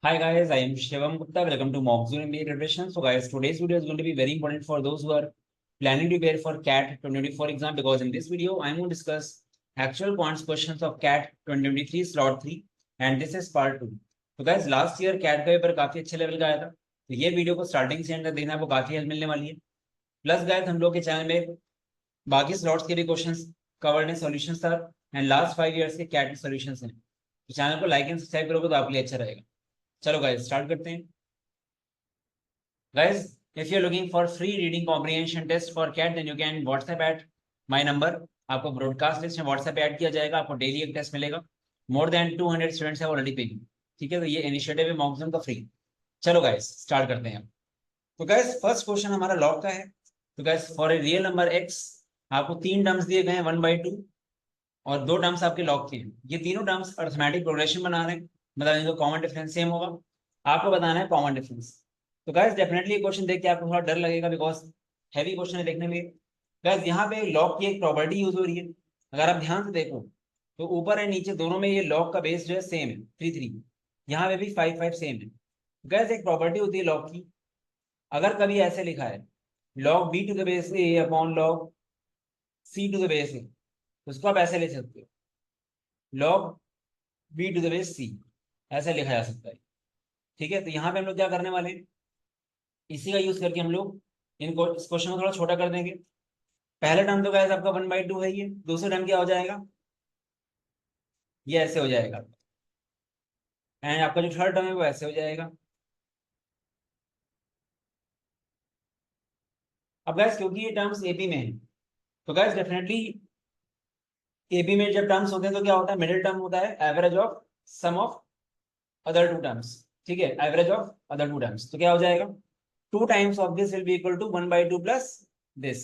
Hi guys, I am Shivam Gupta. Welcome to Mockzone MBA Preparation. So guys, today's video is going to be very important for those who are planning to prepare for CAT 2024 exam, because in this video I'm going to discuss actual points questions of CAT 2023 slot 3 and this is part 2. तो guys, last year cat का paper काफी अच्छे level का आया था, तो ये video को स्टार्टिंग से एंड तक देखना, आपको काफी हेल्प मिलने वाली है। प्लस गाइस, हम लोग के चैनल में बाकी स्लॉट्स के भी क्वेश्चंस कवर्ड हैं, solutions sir, and last 5 years के कैट सॉल्यूशंस हैं। तो चैनल को लाइक एंड सब्सक्राइब करोगे तो आपके लिए अच्छा रहेगा। चलो गाइस स्टार्ट करते हैं। Guys, if you're looking for free reading comprehension test for CAT, then you can WhatsApp at my number. आपको ब्रॉडकास्ट लिस्ट में WhatsApp ऐड किया जाएगा, आपको डेली एक टेस्ट मिलेगा। More than 200 students have already paid. ठीक है, तो ये इनिशिएटिव है मॉकजोन का फ्री। चलो गाइस स्टार्ट करते हैं। तो गाइस फर्स्ट क्वेश्चन हमारा लॉग का है। तो guys for a real number x आपको तीन टर्म्स दिए गए हैं 1/2 और दो टर्म्स आपके लॉग के हैं। ये तीनों टर्म्स अर्थमेटिक प्रोग्रेशन बना रहे हैं, मतलब इनका कॉमन डिफरेंस सेम होगा। आपको बताना है कॉमन डिफरेंस। तो गाइस डेफिनेटली ये क्वेश्चन देख के आपको थोड़ा डर लगेगा, बिकॉज हैवी क्वेश्चन है देखने में। गाइस यहाँ पे लॉग की एक प्रॉपर्टी यूज हो रही है, अगर आप ध्यान से देखो तो ऊपर एंड नीचे दोनों में ये लॉग का बेस जो है सेम है 3 3। यहाँ पे भी 5 5 सेम है। गाइस एक प्रॉपर्टी होती है लॉग की, अगर कभी ऐसे लिखा है log b to the base a upon log c to the base a, तो उसको आप ऐसे लिख सकते हो log b to the base c, ऐसे लिखा जा सकता है। ठीक है, तो यहाँ पे हम लोग क्या करने वाले हैं, इसी का यूज करके हम लोग इनको इस क्वेश्चन को थोड़ा छोटा कर देंगे। पहला टर्म तो गाइस आपका 1/2 है, ये दूसरा टर्म क्या हो जाएगा, ये ऐसे हो जाएगा, एंड आपका जो थर्ड टर्म है वो ऐसे हो जाएगा। अब गाइस क्योंकि ये टर्म्स एपी में है, तो गाइस डेफिनेटली एपी में जब टर्म्स होते हैं तो क्या होता है, मिडिल टर्म होता है average of sum of other two terms. ठीक है, average of other two terms, तो क्या हो जाएगा, 2 times of this will be equal to 1/2 plus this.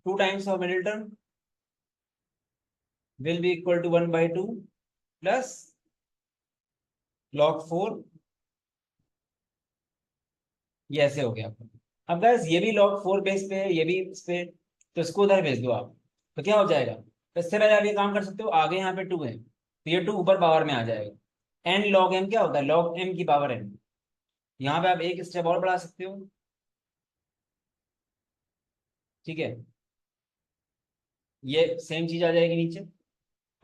2 times of middle term will be equal to 1/2 plus log 4। ये ऐसे हो गया आपका। अब गाइस ये भी log 4 बेस पे है, ये भी इस पे, तो इसको उधर भेज दो आप, तो क्या हो जाएगा। तो इससे पहले आप ये काम कर सकते हो, आगे यहाँ पे 2 है तो ये 2 ऊपर पावर में आ जाएगा। एन लॉग एम क्या होता है, लॉग एम की पावर एन। यहाँ पे आप एक स्टेप और बढ़ा सकते हो। ठीक है, ये सेम चीज आ जाएगी नीचे।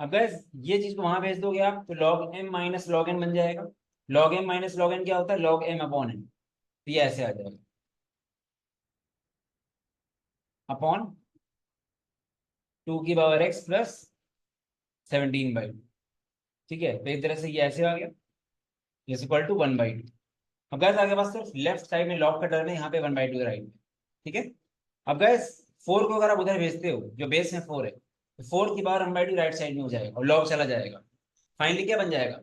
अब गैस ये चीज को वहां भेज दोगे आप, तो log M minus log N बन जाएगा। Log M minus log N क्या होता है, लॉग एम अपॉन एन। तो ये ऐसे आ जाएगा अपॉन 2 की पावर एक्स प्लस 17/2। ठीक है, तो एक तरह से ये ऐसे आ गया, इज इक्वल टू 1/2। अब गैस आगे पास सिर्फ लेफ्ट साइड में लॉग का टर्म है, यहाँ पे 1/2 राइट में। ठीक है, अब गैस 4 को अगर आप उधर भेजते हो, जो बेस में 4 है, तो 4 की पावर 1/2 राइट साइड में हो जाएगा और लॉग चला जाएगा। फाइनली क्या बन जाएगा,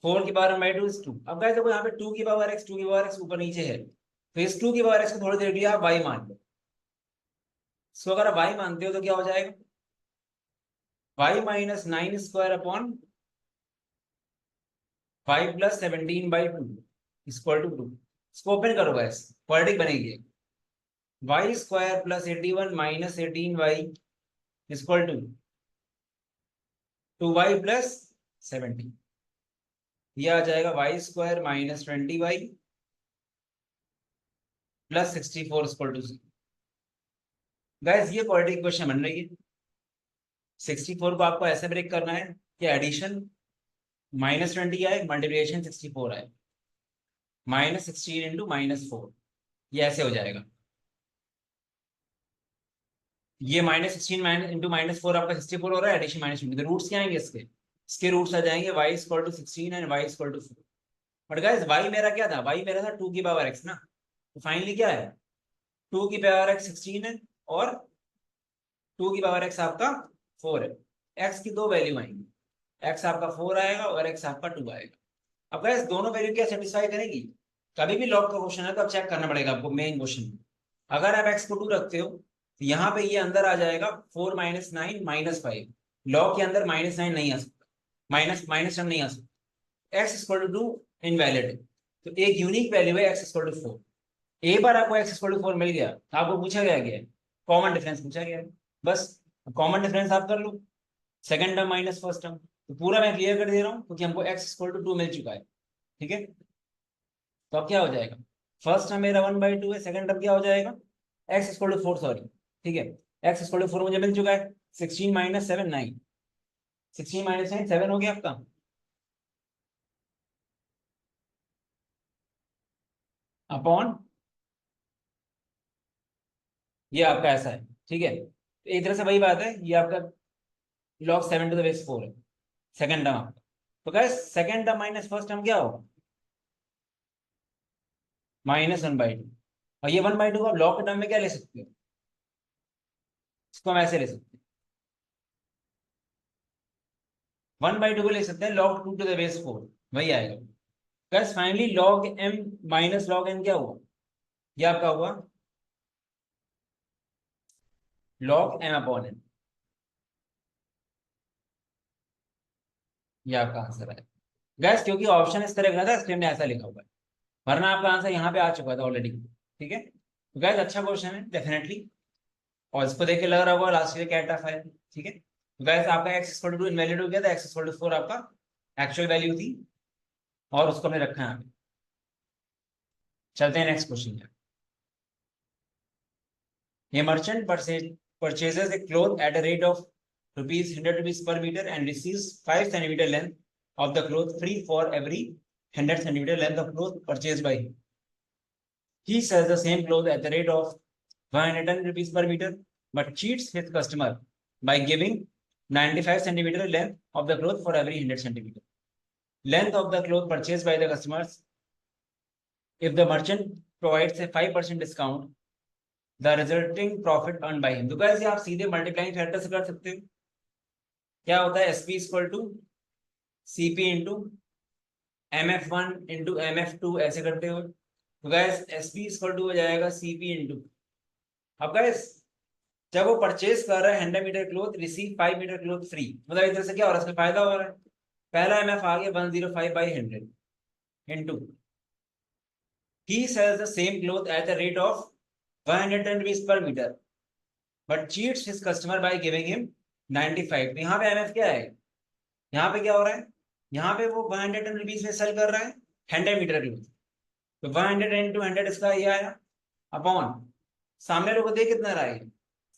4 की पावर 1/2 इज 2। अब गाइस देखो यहाँ पे 2 की पावर एक्स, 2 की पावर एक्स ऊपर नीचे है, तो इस 2 की पावर एक्स को थोड़ी देर के लिए आप वाई मान लो। इसको अगर आप वाई मानते हो तो क्या हो जाएगा, y minus 9 square upon 5 + 17/2 equal to 2। इसको ओपन करो गाइस, क्वाड्रेटिक बनेगी। Y square plus 81 minus 18y equal to 2y plus 17। यह आ जाएगा y square minus 20y plus 64 equal to 0। Guys ये क्वाड्रेटिक इक्वेशन बन रही है। 64 को आपको ऐसे ब्रेक करना है कि एडिशन -20 आए, मल्टीप्लिकेशन 64 आए, -16 इंटू -4, ये ऐसे हो जाएगा। ये -16 इंटू -4 आपका 64 हो रहा है, एडिशन -20, तो रूट्स क्या आएंगे इसके, इसके रूट्स आ जाएंगे y equal to 16 and y equal to 4। But guys y मेरा क्या था, y मेरा था 2 की पावर x ना, तो फाइनली क्या है, 2 की पावर x 16 है और 2 की पावर x आपका 4 है। x की दो वैल्यू आएंगी, x आपका 4 आएगा और x आपका 2 आएगा। अब गाइस दोनों वैल्यू क्या सेटिस्फाई करेगी, कभी भी लॉग का क्वेश्चन है तो अब चेक करना पड़ेगा आपको मेन क्वेश्चन में। अगर आप x को 2 रखते हो तो यहाँ पे ये अंदर आ जाएगा 4 - 9 -5। लॉग के अंदर -9 नहीं आ सकता, माइनस माइनस टर्म नहीं आ सकता। x इक्वल टू 2 इनवैलिड है, तो एक यूनिक वैल्यू है x इक्वल टू 4। एक बार आपको x इक्वल टू 4 मिल गया, आपको पूछा गया क्या है, कॉमन डिफरेंस पूछा गया है। बस कॉमन डिफरेंस आप कर लो, second term minus first term, तो पूरा मैं क्लियर कर दे रहा हूँ क्योंकि हमको x इक्वल टू 2 मिल चुका है। ठीक है, तो अब क्या हो जाएगा, फर्स्ट टर्म मेरा 1/2 है, सेकंड टर्म क्या हो जाएगा, x इक्वल टू 4, सॉरी। ठीक है, x इक्वल टू 4 मुझे मिल चुका है, 16 माइनस 7 9, 16 माइनस 9 7 हो गया आपका, अपॉन ये आपका ऐसा है। ठीक है, तो एक तरह से वही बात है, ये आपका log 7 टू द बेस 4 है सेकंड टर्म आपका। तो guys second term minus first term क्या होगा, -1/2, और ये 1/2 को आप log के टर्म में क्या ले सकते हो, इसको हम ऐसे ले सकते हैं, 1/2 को ले सकते हैं log 2 टू द बेस 4, वही आएगा। Guys finally log m minus log n क्या हुआ, ये आपका हुआ log m अपॉन n, ये आपका आंसर है। गैस क्योंकि ऑप्शन इस तरह का था इसलिए हमने ऐसा लिखा हुआ है, वरना आपका आंसर यहाँ पे आ चुका था ऑलरेडी। ठीक है, तो गैस अच्छा क्वेश्चन है डेफिनेटली, और इसको देख के लग रहा होगा लास्ट ईयर क्या टफ है। ठीक है, तो गैस आपका x इक्वल टू 2 इनवैलिड हो गया था, x इक्वल टू 4 आपका एक्चुअल वैल्यू थी, और उसको हमने रखा है यहाँ पे। चलते हैं next question. A merchant purchases a cloth at a rate of rupees 100 rupees per meter and receives 5 centimeter length of the cloth free for every 100 centimeter length of cloth purchased by him. He sells the same cloth at the rate of 110 rupees per meter, but cheats his customer by giving 95 centimeter length of the cloth for every 100 centimeter length of the cloth purchased by the customers. If the merchant provides a 5% discount, the resulting profit earn by him. तो guys ये आप सीधे multiplying factor से कर सकते हो, क्या होता है SP equal to CP into mf1 into mf2 ऐसे करते हो, तो गाइस एसपी इक्वल टू हो जाएगा सीपी इंटू, अब गाइस जब वो परचेज कर रहा है 100 meter cloth receive 5 meter cloth free, मतलब इधर से क्या हो रहा है, इसका फायदा हो रहा है। पहला एमएफ आ गया 105/100 into he sells the same cloth at the rate of 110 rupees per meter but cheats his customer by giving him 95। तो यहाँ पे एमएफ क्या है, यहाँ पे क्या हो रहा है, यहाँ पे वो 110 रुपीज में सेल कर रहा है 100 मीटर क्लोथ, तो 100 इंटू 100 इसका ये आया, अपॉन सामने वाले को दे कितना रहा है,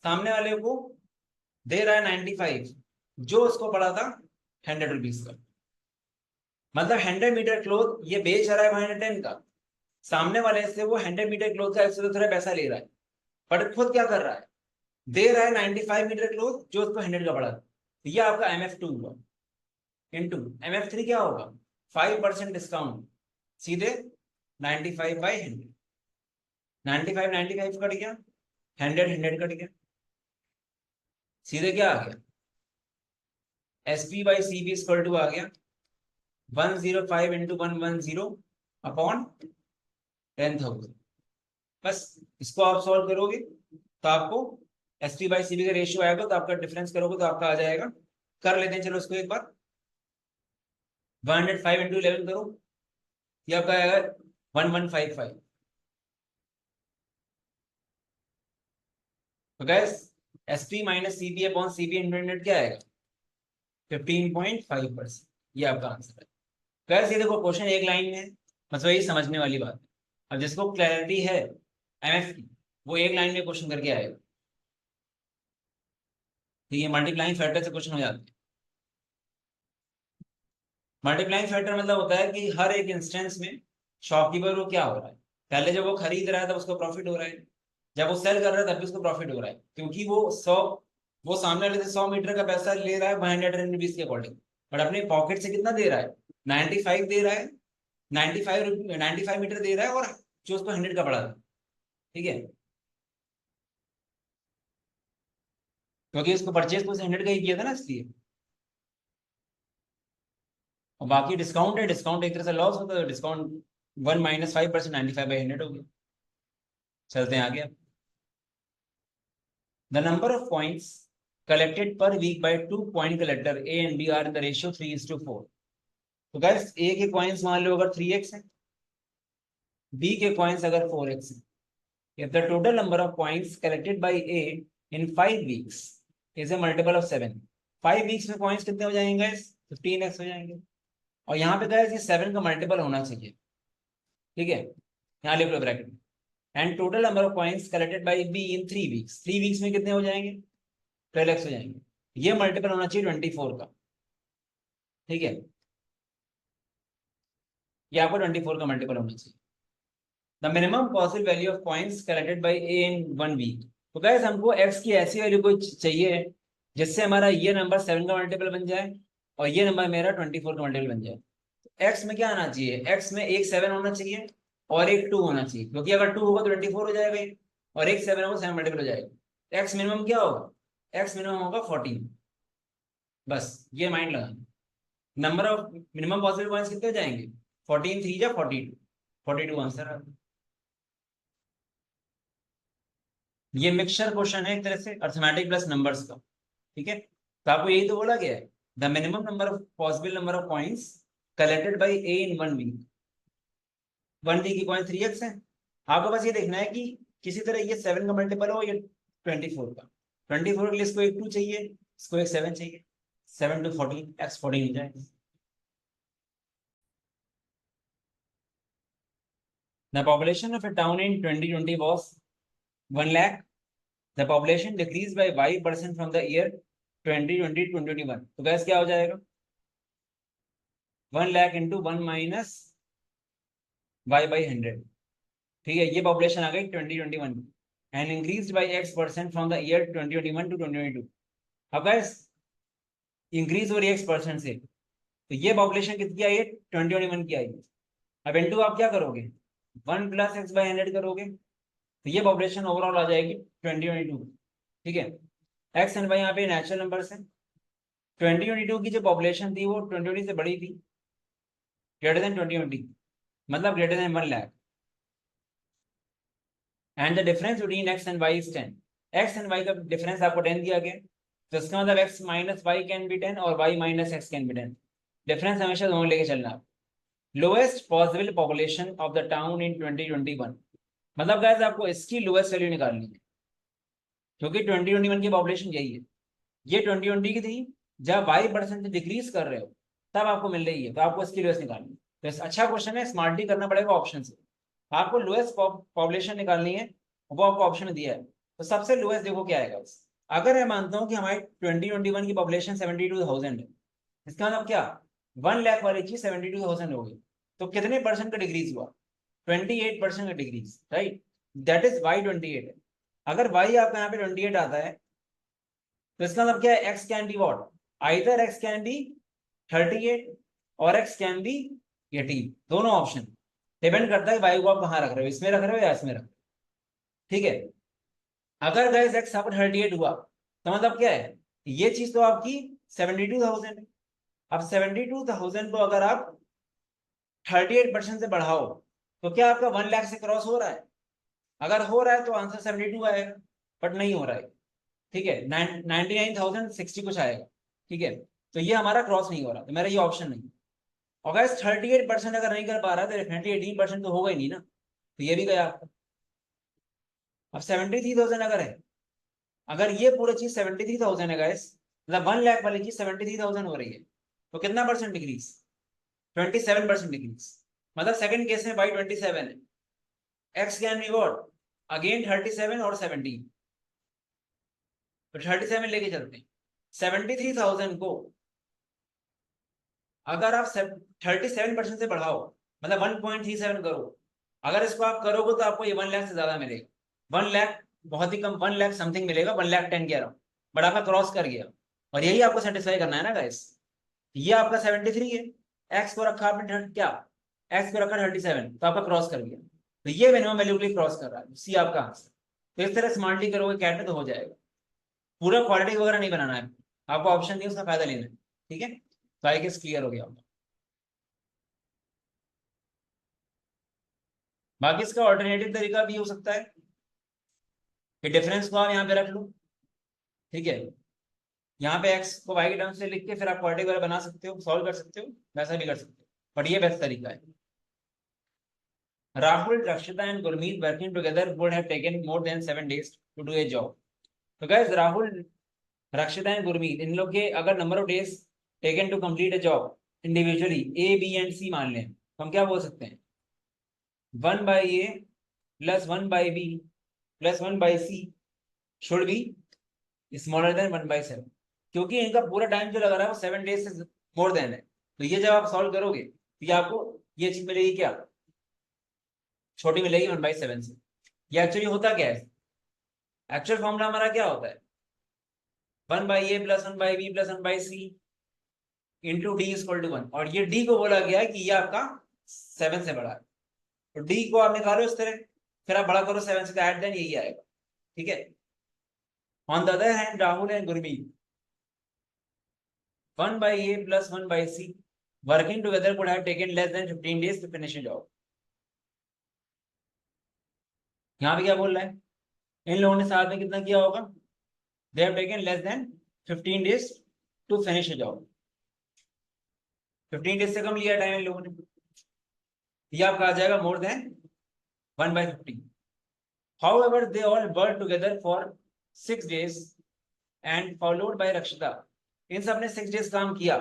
सामने वाले को दे रहा है 95, जो उसको पड़ा था 100 रुपीज का, मतलब 100 मीटर क्लोथ ये बेच रहा है 110 का, सामने वाले से वो 100 मीटर क्लोथ का 117 पैसा ले रहा है, पर खुद क्या कर रहा है, दे रहा है 95 मीटर क्लोथ जो उसको 100 का पड़ा था। तो ये आपका MF2 हुआ, इंटू MF3 क्या होगा 5% डिस्काउंट, सीधे 95/100, 95 95 कट गया, 100 100 कट गया, सीधे क्या आ गया SP/CB इक्वल टू आ गया 105 इंटू 110 अपॉन 10,000। बस इसको आप सॉल्व करोगे तो आपको SP/CB का रेशियो आएगा, तो आपका डिफरेंस करोगे तो आपका आ जाएगा, कर लेते हैं चलो इसको एक बार, 105 इंटू 11 करो, ये आपका आएगा 1155। तो gas SP minus CB upon CB into 100 क्या आएगा 15.5%, ये आपका आंसर है। गैस ये देखो क्वेश्चन एक लाइन में है, बस वही समझने वाली बात है, अब जिसको क्लैरिटी है MF की वो एक लाइन में क्वेश्चन करके आएगा, तो ये मल्टीप्लाइंग फैक्टर से क्वेश्चन हो जाते हैं। मल्टीप्लाइंग फैक्टर मतलब होता है कि हर एक इंस्टेंस में शॉपकीपर को क्या हो रहा है, पहले जब वो खरीद रहा है तब उसको प्रॉफिट हो रहा है, जब वो सेल कर रहा है तब भी उसको प्रॉफिट हो रहा है, क्योंकि वो सामने वाले से 100 मीटर का पैसा ले रहा है 110 रुपीज के अकॉर्डिंग, बट अपने पॉकेट से कितना दे रहा है 95 दे रहा है, 95 मीटर दे रहा है, और जो उसको 100 का पड़ा था। ठीक है, क्योंकि उसको परचेज तो 100 का ही किया था ना इसलिए, और बाकी डिस्काउंट है, डिस्काउंट एक तरह से लॉस होता है, डिस्काउंट 1 माइनस 5% 95/100 हो गया। चलते हैं आगे। The number of points collected per week by 2 point collector A and B are in the ratio 3:4। तो गाइस A के कॉइन्स मान लो अगर 3x है, B के कॉइन्स अगर 4x है, if the total number of points collected by A in 5 weeks is a multiple of 7। 5 weeks में coins कितने हो जाएंगे गाइस? 15x हो जाएंगे। और यहाँ पे गाइस ये 7 का मल्टीपल होना चाहिए, ठीक है, यहाँ लिख लो ब्रैकेट में। And total number of coins collected by be in 3 weeks, 3 weeks में कितने हो जाएंगे? 12x हो जाएंगे। ये मल्टीपल होना चाहिए 24 का, ठीक है, ये आपको 24 का मल्टीपल होना चाहिए। The minimum possible value of coins collected by A in 1 week. तो गाइस हमको x की ऐसी वैल्यू कोई चाहिए जिससे हमारा ये नंबर 7 का मल्टीपल बन जाए और ये नंबर मेरा 24 का मल्टीपल बन जाए। तो x में क्या आना चाहिए? x में एक 7 होना चाहिए और एक 2 होना चाहिए, क्योंकि अगर 2 होगा तो 24 हो जाएगा ये, और एक 7 होगा 7 मल्टीपल हो जाएगा। x मिनिमम क्या होगा? x मिनिमम होगा 14। बस ये माइंड लगाना। Number of minimum possible points कितने हो जाएंगे? 14 3 या 42, 42 आंसर है। ये मिक्सचर क्वेश्चन है एक तरह से, अर्थमेटिक प्लस नंबर्स का, ठीक है। तो आपको यही तो बोला गया है, the minimum number of possible number of points collected by A in 1 week. 1 week की पॉइंट 3x है। आपको बस ये देखना है कि किसी तरह ये 7 का मल्टीपल हो या 24 का। 24 के लिए इसको एक 2 चाहिए, इसको एक 7 चाहिए। 7 to 14, x 14 हो जाएगा। The population of a town in 2020 was 1 lakh. The population decreased by y% from the year 2020 to 2021। तो गैस क्या हो जाएगा? 1 lakh into 1 minus y by 100, ठीक है। ये पॉपुलेशन आ गई 2021 की। And increase by x% from the year 2021 to 2022। अब गैस इंक्रीज हो रही है x% से, तो ये पॉपुलेशन कितनी आई है? 2021 की आई है। अब इंटू आप क्या करोगे? 1 प्लस एक्स बाई 100 करोगे, तो ये पॉपुलेशन ओवरऑल आ जाएगी 2022, ठीक है। एक्स एंड वाई यहाँ पे नेचुरल नंबर्स हैं। 2022 की जो पॉपुलेशन थी वो 2020 से बड़ी थी, ग्रेटर देन 2020, मतलब greater than 1 lakh. And the difference between X and Y is 10। X and Y का डिफरेंस आपको 10 दिया गया, तो इसका मतलब X minus Y can be 10 और Y minus X can be 10। Difference हमेशा दोनों लेके चलना। Lowest possible population of the town in 2021, मतलब गाइस आपको इसकी लोएस्ट वैल्यू निकालनी है, क्योंकि 2021 की पॉपुलेशन यही है। ये 2020 की थी, जब y% डिक्रीज कर रहे हो तब आपको मिल रही है, तो आपको इसकी लोएस्ट निकालनी है। तो अच्छा क्वेश्चन है, स्मार्टली करना पड़ेगा ऑप्शन से। आपको लोएस्ट पॉपुलेशन निकालनी है, वो आपको ऑप्शन में दिया है। तो सबसे लोएस्ट देखो क्या आएगा। अगर मैं मानता हूँ कि हमारी 2021 की पॉपुलेशन 72,000 है, इसका मतलब क्या? 1 लाख वाली चीज 72,000 हो गई, तो कितने परसेंट का डिक्रीज हुआ? 28% का decrease, right. That is Y 28 है। अगर वाई आपका यहाँ पे 28 आता है, तो इसका मतलब क्या है? X can be what, either x can B 38 और एक्स कैन बी 18, दोनों ऑप्शन। डिपेंड करता है वाई को आप कहाँ रख रहे हो, इसमें रख रहे हो या इसमें रख रहे हो, ठीक है। अगर गाइस एक्स आपका 38 हुआ, तो मतलब क्या है? ये चीज तो आपकी 72,000 है। अब 72,000 को अगर आप 38% से बढ़ाओ, तो क्या आपका 1 लाख से क्रॉस हो रहा है? अगर हो रहा है तो आंसर 72 आएगा, बट नहीं हो रहा है, ठीक है। 99,060 कुछ आएगा, ठीक है। तो ये हमारा क्रॉस नहीं हो रहा, तो मेरा ये ऑप्शन नहीं। और अगर 38% अगर नहीं कर पा रहा, तो डेफिनेटली 18% तो होगा ही नहीं ना, तो ये भी गया आपका। अब 73,000 अगर है, अगर ये पूरी चीज 73,000 है गाइस, मतलब 1 लाख वाली चीज 73,000 हो रही है, तो कितना परसेंट डिक्रीज? 27% डिक्रीज। मतलब सेकंड केस में बाई 27 है, x can be what, again 37 और 17, तो 37 लेके चलते हैं। 73,000 को अगर आप 37% से बढ़ाओ, मतलब 1.37 करो, अगर इसको आप करोगे तो आपको ये 1 लाख से ज्यादा मिलेगा। 1 लाख बहुत ही कम, 1 लाख समथिंग मिलेगा, 1,10,000 कह रहा हूँ, बट आपका क्रॉस कर गया। और यही आपको सेटिस्फाई करना है ना गाइस। ये आपका 73 है, एक्स को रखा आपने क्या, एक्स को रखा 37, तो आपका क्रॉस कर गया, तो ये मिनिमम वैल्यू के लिए क्रॉस कर रहा है, सी आपका आंसर। तो इस तरह स्मार्टली करोगे कैटे तो हो जाएगा। पूरा क्वालिटी वगैरह नहीं बनाना है आपको, ऑप्शन नहीं उसका फायदा लेना है, ठीक है। तो आई गेस क्लियर हो गया आपका। बाकी इसका ऑल्टरनेटिव तरीका भी हो सकता है कि डिफरेंस को आप यहाँ पे रख लो, ठीक है। यहाँ पे एक्स को वाई के टर्म से लिख के फिर आप क्वाड्रेटिक वगैरह बना सकते हो, सॉल्व कर सकते हो, वैसा भी कर सकते हो, बट ये बेस्ट तरीका है। Rahul, Rakshita and Gurmeet working together would have taken more than 7 days to do a job. तो गाइस राहुल, रक्षिता एंड गुरमीत, इन लोग के अगर number of days taken to complete a job individually A B and C मान लें, तो हम क्या बोल सकते हैं, 1/A plus 1/B plus 1/C should be smaller than 1/7, क्योंकि इनका पूरा टाइम जो लगा रहा है वो 7 डेज से मोर देन है। तो ये जब आप सॉल्व करोगे तो ये आपको ये चीज मिलेगी क्या, छोटी मिलेगी 1/7 से। ये एक्चुअली होता क्या है, एक्चुअल फॉर्मूला हमारा क्या होता है, 1/A plus 1/B plus 1/C into D equal to 1, और ये डी को बोला गया है कि ये आपका 7 से बड़ा है, तो डी को आप निकालो इस तरह, फिर आप बड़ा करो 7 से, एट देन यही आएगा। ठीक है। On the other hand Rahul and Gurmeet, 1/A plus 1/C working together could have taken less than 15 days to finish a job। यहाँ पे क्या बोल रहा है, इन लोगों ने साथ में कितना किया होगा, they have taken less than 15 days to finish a job। 15 days से कम लिया टाइम इन लोगों ने, ये आपका आ जाएगा more than 1/50। however they all worked together for 6 days and followed by Rakshita, इन सब ने 6 डेज काम किया,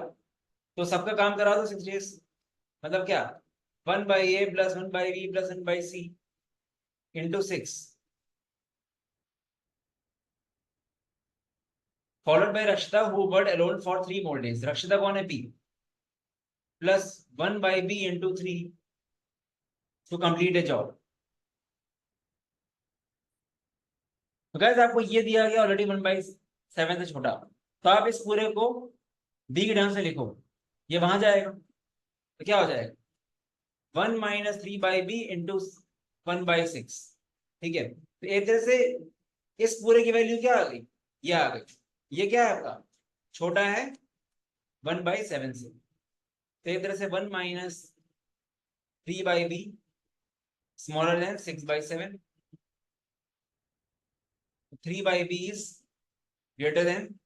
तो सबका काम करा दो 6 डेज, मतलब क्या, 1/A plus 1/B plus 1/C into 6 followed by Rakshita who worked alone for 3 more days। Rakshita कौन है, P plus 1/B into 3 to complete a job। तो गाइस आपको ये दिया गया ऑलरेडी 1/7 से छोटा, तो आप इस पूरे को B के ढंग से लिखो, ये वहां जाएगा तो क्या हो जाएगा, 1 - 3/B into 1/6। ठीक है, तो एक तरह से इस पूरे की वैल्यू क्या आ गई, ये आ गई, ये क्या है आपका, छोटा है 1/7 से, तो एक तरह से 1 - 3/B smaller than 6/7, 3/B is greater than,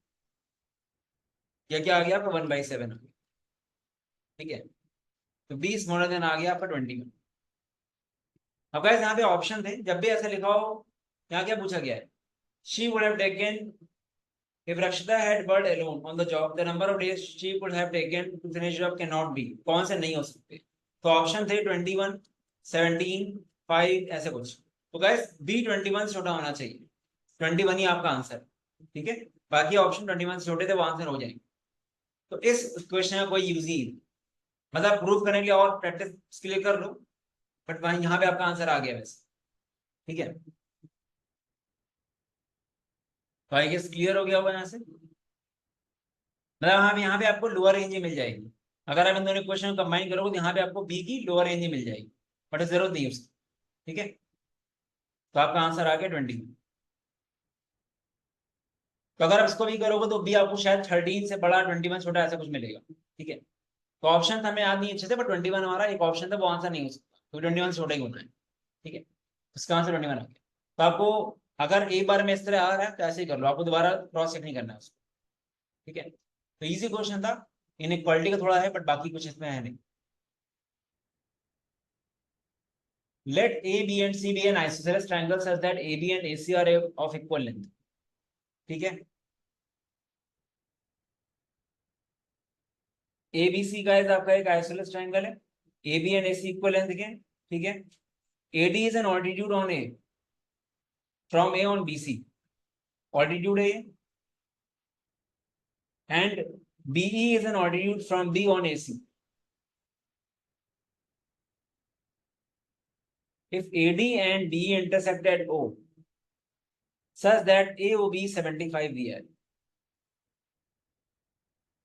या क्या आ गया आपका 1/7 आ गया। ठीक है, तो B स्मॉलर देन आ गया आपका 21। अब गाइस यहाँ पे ऑप्शन थे, जब भी ऐसा लिखा हो, यहाँ क्या पूछा गया है, she would have taken if Rakshita had worked alone on the job the number of days she could have taken to finish job cannot be, कौन से नहीं हो सकते, तो ऑप्शन थे 21, 17, 5 ऐसे कुछ। तो गाइस B 21 छोटा होना चाहिए, 21 ही आपका आंसर। ठीक है, बाकी ऑप्शन 21 से छोटे थे वो आंसर हो जाएंगे। तो इस क्वेश्चन का कोई यूज ही, मतलब प्रूव करने के लिए और प्रैक्टिस के लिए कर लो, बट वहीं यहाँ पे आपका आंसर आ गया वैसे। ठीक है, तो आई गेस क्लियर हो गया होगा यहाँ से, मतलब यहाँ पे आपको लोअर रेंज ही मिल जाएगी, अगर आप इन दोनों क्वेश्चन कंबाइन करोगे तो यहाँ पे आपको बी की लोअर रेंज ही मिल जाएगी, बट जरूरत नहीं है उसकी। ठीक है, तो आपका आंसर आ गया 20। तो अगर आप इसको भी करोगे तो बी आपको शायद 13 से बड़ा 21 छोटा ऐसा कुछ मिलेगा। ठीक है, तो ऑप्शन हमें याद नहीं अच्छे से, बट 21 हमारा एक ऑप्शन था, वो आंसर नहीं हो सकता, तो 21 से छोटा ही होना है। ठीक है, इसका आंसर 21 आ गया। तो आपको अगर एक बार में इस तरह आ रहा है तो ऐसे ही कर लो, आपको दोबारा क्रॉस चेक नहीं करना है उसको। ठीक है, तो इजी क्वेश्चन था, इनइक्वालिटी का थोड़ा है बट बाकी कुछ इसमें है नहीं। Let A, B and C be an isosceles triangle such that AB and AC are of equal length। ठीक है, ABC का आपका एक आइसोसेलेस ट्रायंगल है, AB and AC equal length के। ठीक है, AD is an altitude on A from A on BC, altitude है ये, and BE is an altitude from B on AC। If AD and BE intersect at O such that AOB 75 दिया है,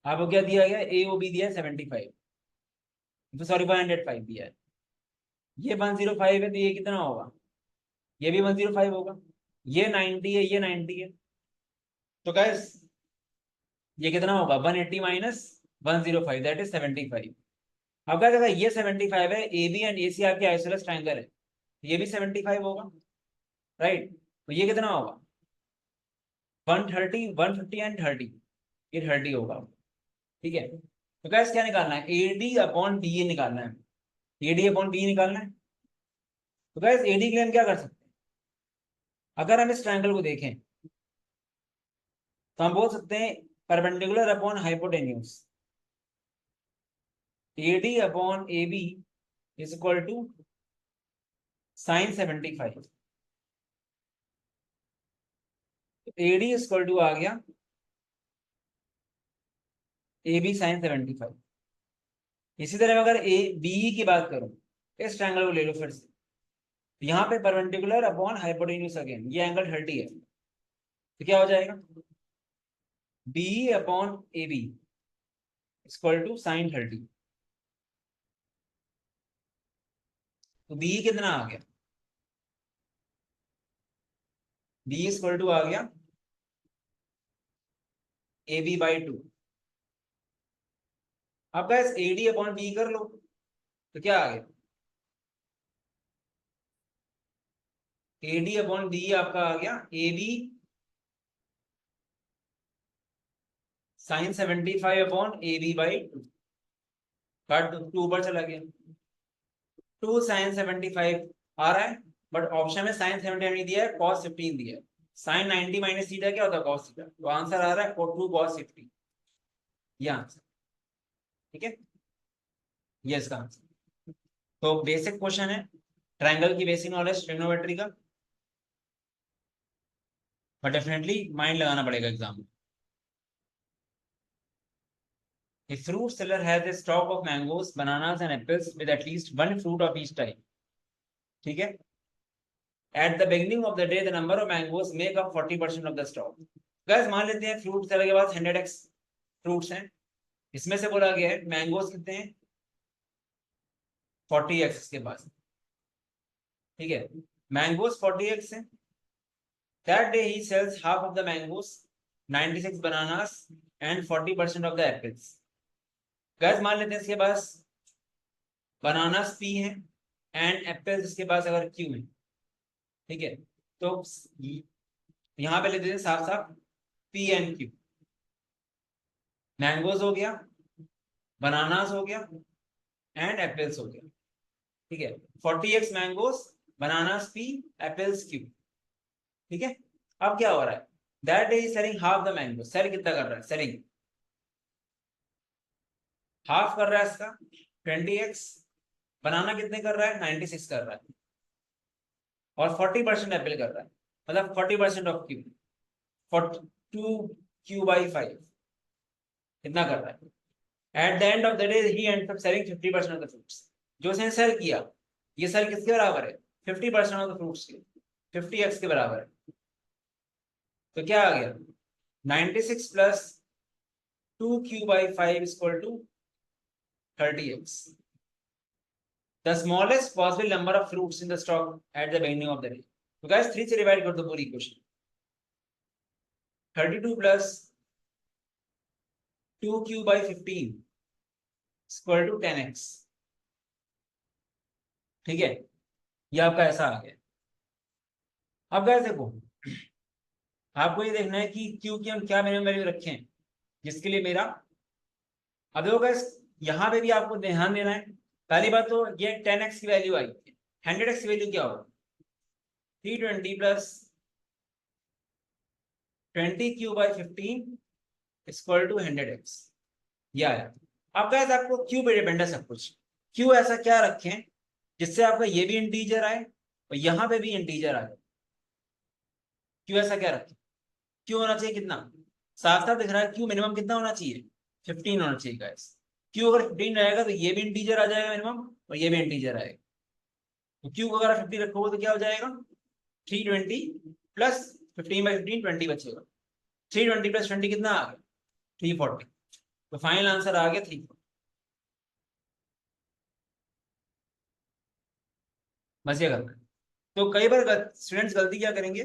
आपको क्या दिया गया, AOB दिया है 75, सॉरी 105 दिया है, ये 105 है, तो ये कितना होगा, ये भी 105 होगा, ये 90 है, ये 90 है, तो गाइस ये कितना होगा, 180 माइनस 105 दैट इज 75। अब क्या कहता है, ये 75 है, ए बी एंड ए सी आपके आइसोसेलेस ट्रायंगल है, ये भी 75 होगा, राइट, तो ये कितना होगा, 130, 150 एंड 30, ये 30 होगा। ठीक है, तो गाइस क्या निकालना है, ए डी अपॉन बी ए निकालना है, ए डी अपॉन बी निकालना है। तो गाइस ए डी के लिए हम क्या कर सकते हैं, अगर हम इस ट्रायंगल को देखें, तो हम बोल सकते हैं perpendicular upon hypotenuse AD upon AB is equal to sine 75। AD is equal to आ गया AB साइन 75। इसी तरह अगर ए BE की बात करूं, इस ट्रायंगल को ले लो फिर से, यहाँ पे परपेंडिकुलर अपॉन हाइपोटेन्यूज अगेन, ये एंगल 30 है, तो क्या हो जाएगा BE upon AB equal to sine 30। तो BE कितना आ गया, BE इक्वल टू आ गया AB बाई 2। अब बस AD अपॉन BE कर लो, तो क्या आ गया AD अपॉन BE आपका आ गया AB sine 75 upon AB by 2, काट दो, 2 ऊपर चला गया, 2 साइन 75 आ रहा है, बट ऑप्शन में साइन 75 नहीं दिया है, cos 15 दिया है। साइन 90 माइनस थीटा क्या होता है cos थीटा, तो आंसर आ रहा है 2 cos 50, ये आंसर, ठीक है, ये इसका आंसर। तो बेसिक क्वेश्चन है, ट्रायंगल की बेसिक नॉलेज ट्रिग्नोमेट्री का, बट डेफिनेटली माइंड लगाना पड़ेगा एग्जाम में। A fruit seller has a stock of mangoes, bananas and apples with at least one fruit of each type, ठीक है। At the beginning of the day, the number of mangoes make up 40% of the stock. Guys, मान लेते हैं fruit seller के पास 100x fruits हैं, इसमें से बोला गया है मैंगोज कितने हैं 40x के पास, ठीक है, मैंगोज 40x है। That day he sells half of the mangoes, 96 bananas and 40% of the apples. Guys, मान लेते हैं इसके पास बनानास P है एंड एप्पल्स इसके पास अगर Q है, ठीक है, तो यहाँ पे लेते हैं साफ साफ P एंड Q। मैंगोज हो गया, बनानास हो गया एंड एप्पल्स हो गया, ठीक है, 40x mangoes, bananas P, apples Q, ठीक है। अब क्या हो रहा है, that day is selling half the mango, sale कितना कर रहा है, सेलिंग हाफ कर रहा है इसका 20x, बनाना कितने कर रहा है 96 कर रहा है, और 40% एप्पल कर रहा है, मतलब 40% ऑफ Q, 42 Q बाई 5 कितना कर रहा है। At the end of the day he ends up selling 50% of the fruits, जो उसने सेल किया, ये सेल किसके बराबर है 50% ऑफ द फ्रूट्स के, 50x के बराबर है। तो क्या आ गया 96 plus 2Q by 5 equal to 30x, the smallest possible number of fruits in the stock at the beginning of the day। तो गाइस 3 से डिवाइड कर दो पूरी equation, 32 plus 2Q by 15 equal to 10x, ठीक है, ये आपका ऐसा आ गया। अब गाइस देखो, आपको ये देखना है कि Q की हम क्या मिनिमम वैल्यू रखें, जिसके लिए मेरा, अब देखो गाइस यहाँ पे भी आपको ध्यान देना है। पहली बात तो ये 10x की वैल्यू आई, 100x की वैल्यू क्या होगा 320 plus 20Q by 15 equal to 100x, ये आया। अब गाइस आपको Q पे डिपेंड है सब कुछ, Q ऐसा क्या रखें जिससे आपका ये भी इंटीजर आए और यहाँ पे भी इंटीजर आए, Q ऐसा क्या रखें, Q होना चाहिए कितना, साफ साफ दिख रहा है Q मिनिमम कितना होना चाहिए 15 होना चाहिए गाइस। Q अगर 15 रहेगा तो ये भी इंटीजर आ जाएगा मिनिमम और ये भी इंटीजर आएगा, तो Q को अगर 50 रखोगे तो क्या हो जाएगा 320 प्लस 15 बाई 15 20 बचेगा, 320 प्लस 20 कितना आ गया 340, तो फाइनल आंसर आ गया 340। बस ये करना है। तो कई बार स्टूडेंट्स गलती क्या करेंगे,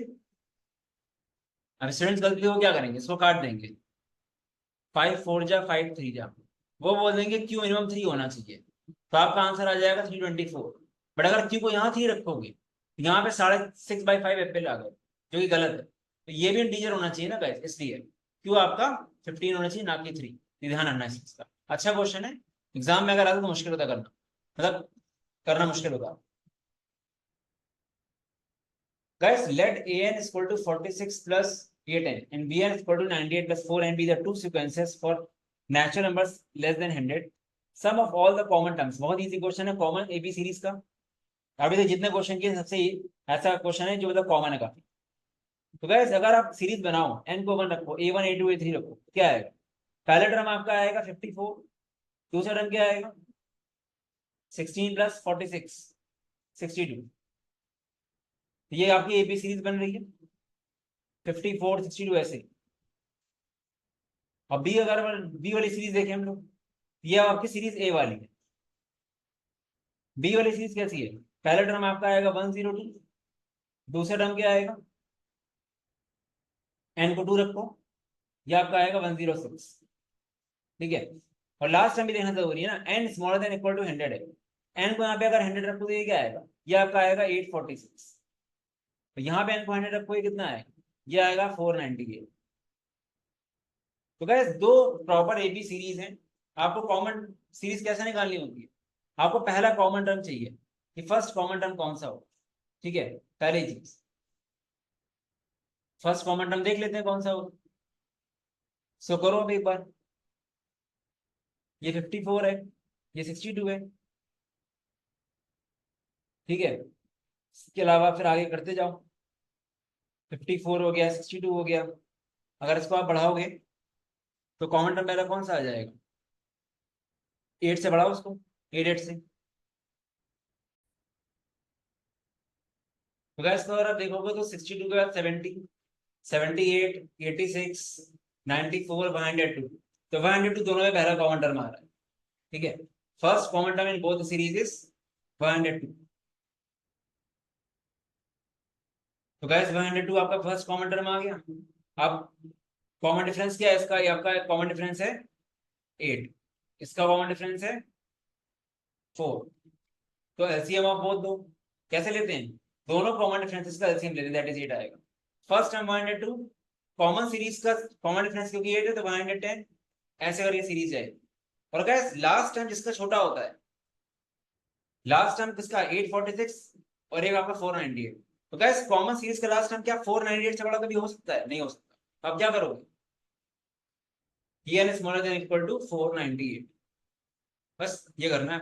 अब स्टूडेंट्स गलती को क्या करेंगे, इसको काट देंगे, 5 4 जा 5 3 जा, वो बोल देंगे Q मिनिमम 3 होना चाहिए, तो आपका आंसर आ जाएगा 324। बट अगर Q को यहाँ 3 रखोगे तो यहाँ पे 6.5 एप्पल आ गए, जो कि गलत है, तो ये भी इंटीजर होना चाहिए ना गाइस, इसलिए Q आपका 15 होना चाहिए ना कि 3, ध्यान रखना है इसका। अच्छा क्वेश्चन है, एग्जाम में अगर आता तो मुश्किल होता करना, मतलब करना मुश्किल होगा। Guys let an equal to 46 plus ये 10 and bn is equal to 98 plus 4 and be the two sequences for natural numbers less than 100 sum of all the common terms। बहुत इजी क्वेश्चन है कॉमन एबी सीरीज का। अभी तक जितने question किए सबसे ऐसा क्वेश्चन है जो मतलब कॉमन है काफी। तो गाइस अगर आप सीरीज बनाओ एन को 1 रखो, a1 a2 a3 रखो, क्या आएगा? पहला टर्म आपका आएगा 54, दूसरा टर्म क्या आएगा 16 प्लस 46 62। ये आपकी एबी सीरीज बन रही है 54 62 ऐसे। अब बी अगर बी वाली सीरीज देखें हम लोग, ये आपकी सीरीज ए वाली है। बी वाली सीरीज कैसी है? पहला टर्म आपका आएगा 102, दूसरा टर्म क्या आएगा एन को 2 रखो, ये आपका आएगा 106। ठीक है, और लास्ट टर्म भी देखना जरूरी है ना, N smaller than equal to 100 है। एन को यहाँ पे अगर 100 रखो तो ये क्या आएगा, ये आपका आएगा 846। तो यहाँ पे एन को 100 रखो, ये कितना आएगा, ये आएगा 498। तो गैस दो प्रॉपर एबी सीरीज हैं। आपको कॉमन सीरीज कैसे निकालनी होती है? आपको पहला कॉमन टर्म चाहिए कि फर्स्ट कॉमन टर्म कौन सा हो। ठीक है, पहली चीज फर्स्ट कॉमन टर्म देख लेते हैं कौन सा हो। सो करो अब एक बार, ये 54 है, ये 62 है। ठीक है, इसके अलावा फिर आगे करते जाओ, 54 हो गया, 62 हो गया। अगर इसको आप बढ़ाओगे तो कॉमन टर्म पहला कौन सा आ जाएगा, 8 से बढ़ाओ उसको, 8 से। तो गैस अगर आप देखोगे तो 62 के बाद 70, 78, 86, 94, 102। तो 102 दोनों में पहला कॉमन टर्म आ रहा है। ठीक है, first common term in both series is 102। तो गैस 102 आपका फर्स्ट कॉमन टर्म आ गया। अब कॉमन डिफरेंस क्या है इसका, ये आपका कॉमन डिफरेंस है 8, इसका कॉमन डिफरेंस है 4। तो एलसीएम ऑफ बोथ दो कैसे लेते हैं, दोनों कॉमन डिफरेंसेस का एलसीएम लेते हैं, दैट इज 8 आएगा। फर्स्ट टर्म 102, कॉमन सीरीज का कॉमन डिफरेंस क्योंकि 8 है तो 110, ऐसे करके सीरीज जाएगी। और गैस लास्ट टर्म जिसका छोटा होता है, लास्ट टर्म किसका 846 और एक आपका 498। तो गैस कॉमन सीरीज का लास्ट टर्म क्या 498 से बड़ा कभी हो सकता है? नहीं हो सकता। तो आप क्या करोगे, n is smaller than equal to 498, बस ये करना है।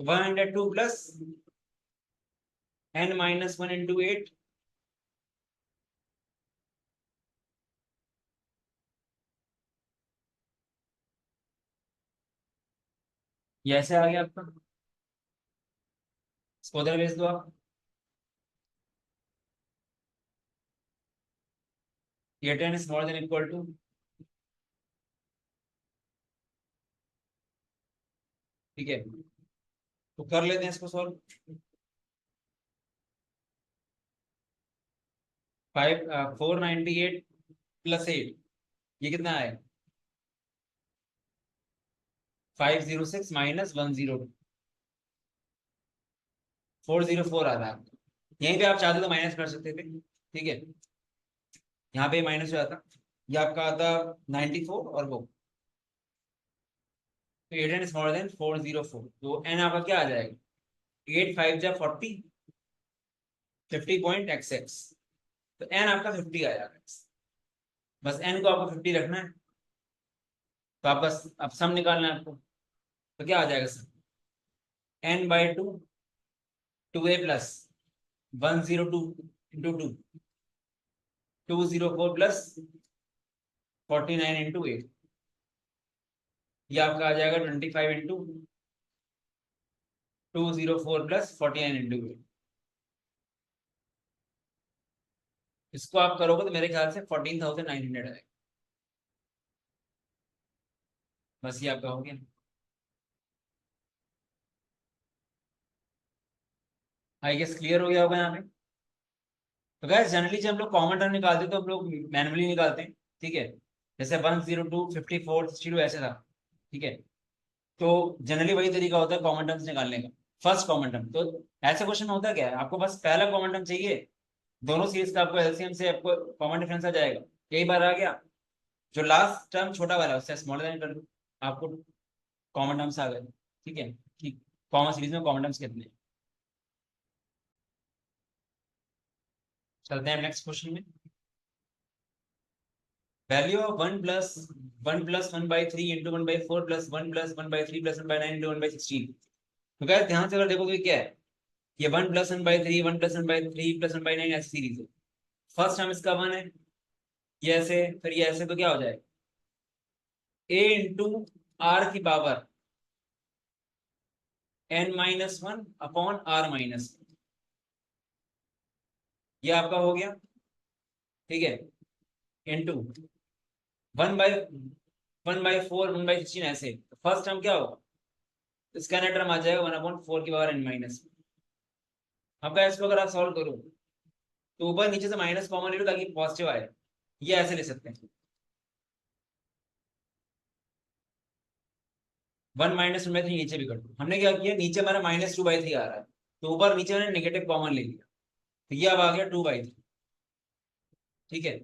102 प्लस n माइनस 1 इंटू 8, ये ऐसे आ गया आपका, इसको उधर भेज दो आप। ये 10 is more than equal to, ठीक है, तो कर लेते हैं इसको सॉल्व। 498 प्लस 8, ये कितना है 506 माइनस 102, 404 आ रहा है। यहीं पे आप चाहते तो माइनस कर सकते थे। ठीक है, यहाँ पे माइनस हो जाता, ये आपका आता 94 और वो, तो 8 is more than 404। तो n आपका क्या आ जाएगा, 8 5 जा 40, 50.xx। तो n आपका 50 आ जाएगा। बस n को आपको 50 रखना है। तो आप बस अब सम निकालना है आपको, तो क्या आ जाएगा सम, n/2 2a plus 102 into 2 204 plus 49 into 8, ये आपका आ जाएगा 25 इंटू 204 प्लस 49 इंटू 8। इसको आप करोगे तो मेरे ख्याल से 14,900 आएगा। बस ये आपका हो गया। आई गेस क्लियर हो गया होगा यहाँ पे। तो गैस जनरली जब हम लोग कॉमन टर्म निकालते हैं तो हम लोग मैनुअली निकालते हैं। ठीक है, जैसे 102 54 62 ऐसे था। ठीक है, तो जनरली वही तरीका होता है कॉमन टर्म्स निकालने का, फर्स्ट कॉमन टर्म। तो ऐसा क्वेश्चन होता क्या है, आपको बस पहला कॉमन टर्म चाहिए, दोनों सीरीज का आपको एलसीएम से आपको कॉमन डिफरेंस आ जाएगा। कई बार आ गया, जो लास्ट टर्म छोटा वाला है उससे स्मॉलर देन कर लो, आपको कॉमन टर्म्स आ गए। ठीक है, कि कॉमन सीरीज में कॉमन टर्म्स कितने हैं। चलते हैं नेक्स्ट क्वेश्चन में। Value of 1+1+1/3 into 1/4 +1+1/3 +1/9 into 1/16। तो क्या ध्यान से अगर देखो तो क्या है, ये 1+1/3 1+1/3 +1/9 ऐसी सीरीज है। फर्स्ट टर्म इसका 1 है, ये ऐसे, फिर ये ऐसे, तो क्या हो जाएगा a इंटू आर की पावर n-1/r-1, ये आपका हो गया, ठीक है, इंटू 1/4 1/16 ऐसे। फर्स्ट टर्म क्या होगा, इसका नेट टर्म आ जाएगा 1/4 की पावर n-। अब इसको अगर आप सॉल्व करो तो ऊपर नीचे से माइनस कॉमन ले लो ताकि पॉजिटिव आए, ये ऐसे ले सकते हैं, 1 - 1/3 नीचे भी कर दो। हमने क्या किया, नीचे हमारा -2/3 आ रहा है, तो ऊपर नीचे मैंने नेगेटिव कॉमन ले लिया, तो ये अब आ गया 2/3, ठीक है,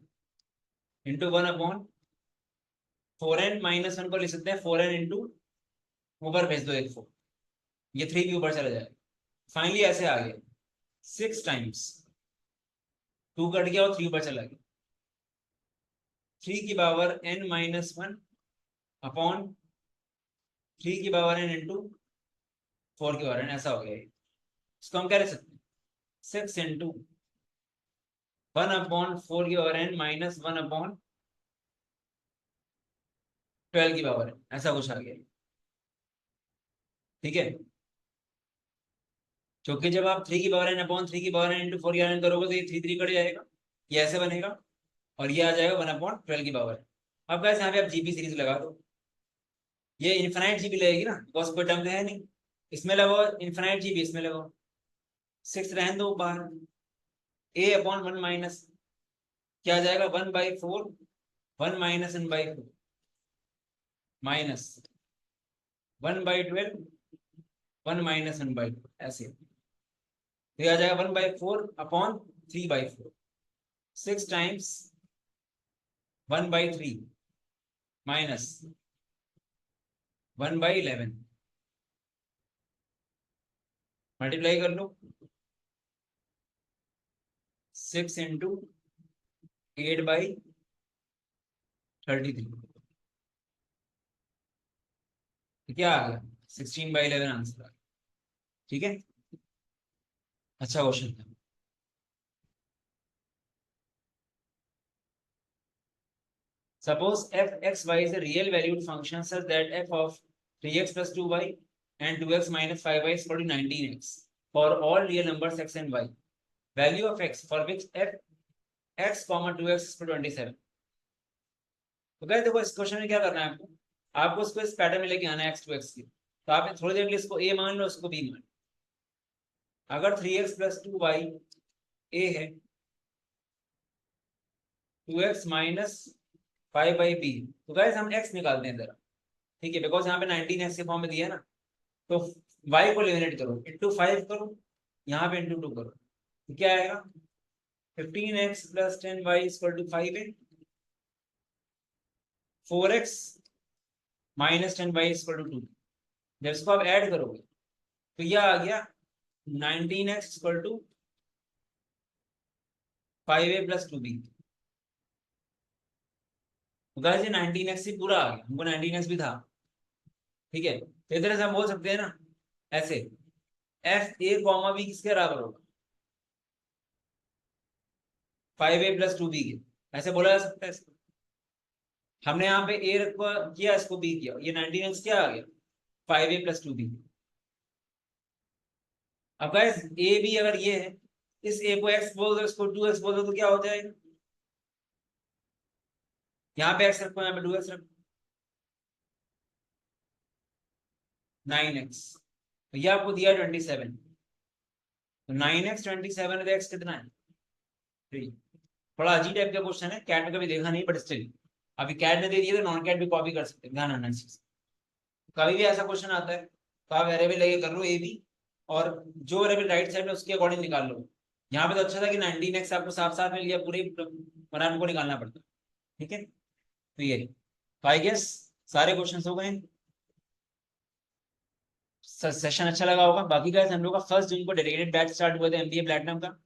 इंटू 1/4n-1 को लिख सकते हैं 4n इंटू, ऊपर भेज दो एक 4, ये 3 भी ऊपर चला जाएगा। फाइनली ऐसे आ गया 6 टाइम्स 2 कट गया और 3 ऊपर चला गया, 3 की पावर n-1 अपॉन 3 की पावर n इंटू 4 की पावर n, ऐसा हो गया। इसको हम क्या लिख सकते हैं, 6 इंटू 1/4 की पावर n -1/12 की पावर n, ऐसा कुछ आ गया, ठीक है। क्योंकि जब आप 3 की पावर n अपॉन 3 की पावर n इंटू 4 की पावर n करोगे तो ये 3 कट जाएगा, ये ऐसे बनेगा, और ये आ जाएगा 1/12 की पावर n। अब गाइस यहाँ पे आप जीपी सीरीज लगा दो, ये इन्फिनाइट जीबी लगेगी ना, बिकॉज कोई टर्म तो है नहीं, इसमें लगाओ इन्फिनाइट जीबी, इसमें लगाओ 6 रहने दो बाहर, a/1 माइनस क्या आ जाएगा 1/4 1 - n/4 माइनस 1/12 1 - n/4 ऐसे, तो ये आ जाएगा 1/4 अपॉन 3/4, 6 टाइम्स 1/3 माइनस 1/11, मल्टीप्लाई कर लो, 6 इंटू 8/33, क्या आ गया 16/11 आंसर आ गया, ठीक है। अच्छा क्वेश्चन था। Suppose f(x,y) is a real valued function such that f of 3x plus 2y and 2x minus 5y is equal to 19x for all real numbers x and y. Value of x for which f x comma 2x is equal to 27. तो क्या देखो इस question में क्या करना है आपको, आपको इसको इस पैटर्न में लेके आना है x to x की, तो आप थोड़ी देर के लिए इसको a मान लो, इसको b मान लो। अगर 3x plus 2y a है, 2x minus 5y b, तो गाइस हम x निकालते हैं जरा, ठीक है, बिकॉज यहाँ पे 19x के फॉर्म में दिया है ना, तो y को एलिमिनेट करो, इंटू 5 करो, यहाँ पे इंटू 2 करो, तो क्या आएगा 15x plus 10y equal to 5 है, 4x minus 10y equal to 2, जब इसको आप ऐड करोगे तो यह आ गया 19x equal to 5a plus 2b। तो गाइस ये 19x ही पूरा आ गया, हमको 19x भी था, ठीक है, तो इस तरह से हम बोल सकते हैं ना ऐसे, एफ ए कॉमा बी किसके बराबर होगा 5a plus 2b के, ऐसे बोला जा सकता है इसको। हमने यहाँ पे ए रखा किया, इसको बी किया, ये 19x क्या आ गया 5a plus 2b। अब गाइस ए बी अगर ये है, इस ए को x बोल दो, इसको 2x बोल दो, तो क्या हो जाएगा, यहाँ पे x रखो, यहाँ पे 2x रखो, 9x, तो ये आपको दिया 27, तो 9x 27 है, तो x कितना है 3। थोड़ा अजीब टाइप का क्वेश्चन है, कैट में कभी देखा नहीं, बट स्टिल अभी कैट ने दे दिया तो नॉन कैट भी कॉपी कर सकते हैं, ध्यान रखना इस चीज। कभी भी ऐसा क्वेश्चन आता है तो आप वेरिएबल लेके कर लो ए बी, और जो वेरिएबल राइट साइड में उसके अकॉर्डिंग निकाल लो। यहाँ पे तो अच्छा था कि 19x आपको साफ साफ मिल गया, पूरे बनाम को निकालना पड़ता, ठीक है। तो ये तो आई गेस सारे क्वेश्चन हो गए, सेशन अच्छा लगा होगा। बाकी गाइस हम लोग का 1 जून को डेडिकेटेड बैच स्टार्ट हुआ था एमबीए प्लेटिनम का,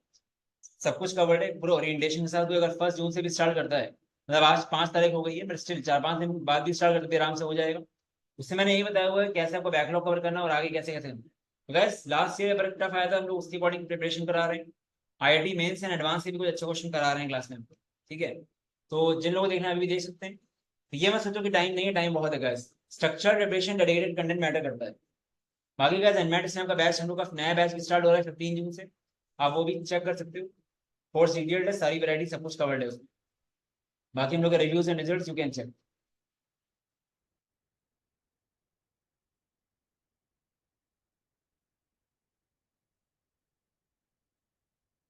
सब कुछ कवर्ड है, पूरा ओरिएंटेशन के साथ हुआ। अगर 1 जून से भी स्टार्ट करता है मतलब आज 5 तारीख हो गई है, बट स्टिल 4-5 दिन बाद भी स्टार्ट करते आराम से हो जाएगा। उससे मैंने यही बताया हुआ है कैसे आपको बैकलॉग कवर करना और आगे कैसे कैसे करना। गैस लास्ट ईयर बड़ा टफ आया था, हम लोग उसके अकॉर्डिंग प्रिपरेशन करा रहे हैं। आईआईटी मेंस एंड एडवांस से भी कुछ अच्छे क्वेश्चन करा रहे हैं क्लास में, ठीक है। तो जिन लोगों को देखना है अभी भी देख सकते हैं। तो ये मत सोचो कि टाइम नहीं है, टाइम बहुत है gas. Structure preparation dedicated content matter करता है। बाकी गैस एनमेट इस्लाम का बैच, हम लोग का नया बैच स्टार्ट हो रहा है 15 जून से। आप वो भी चेक कर सकते हो। कोर्स डिटेल्ड है, सारी वैरायटी सब कुछ कवर्ड है उसमें। बाकी हम लोग के reviews and results you can check.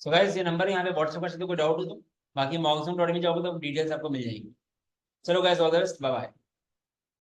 So guys ये नंबर है, यहाँ पे व्हाट्सएप कर सकते हो कोई डाउट हो तो। बाकी मॉक्सम डॉट में जाओगे तो डिटेल्स आपको मिल जाएंगी। चलो guys all the best, bye bye.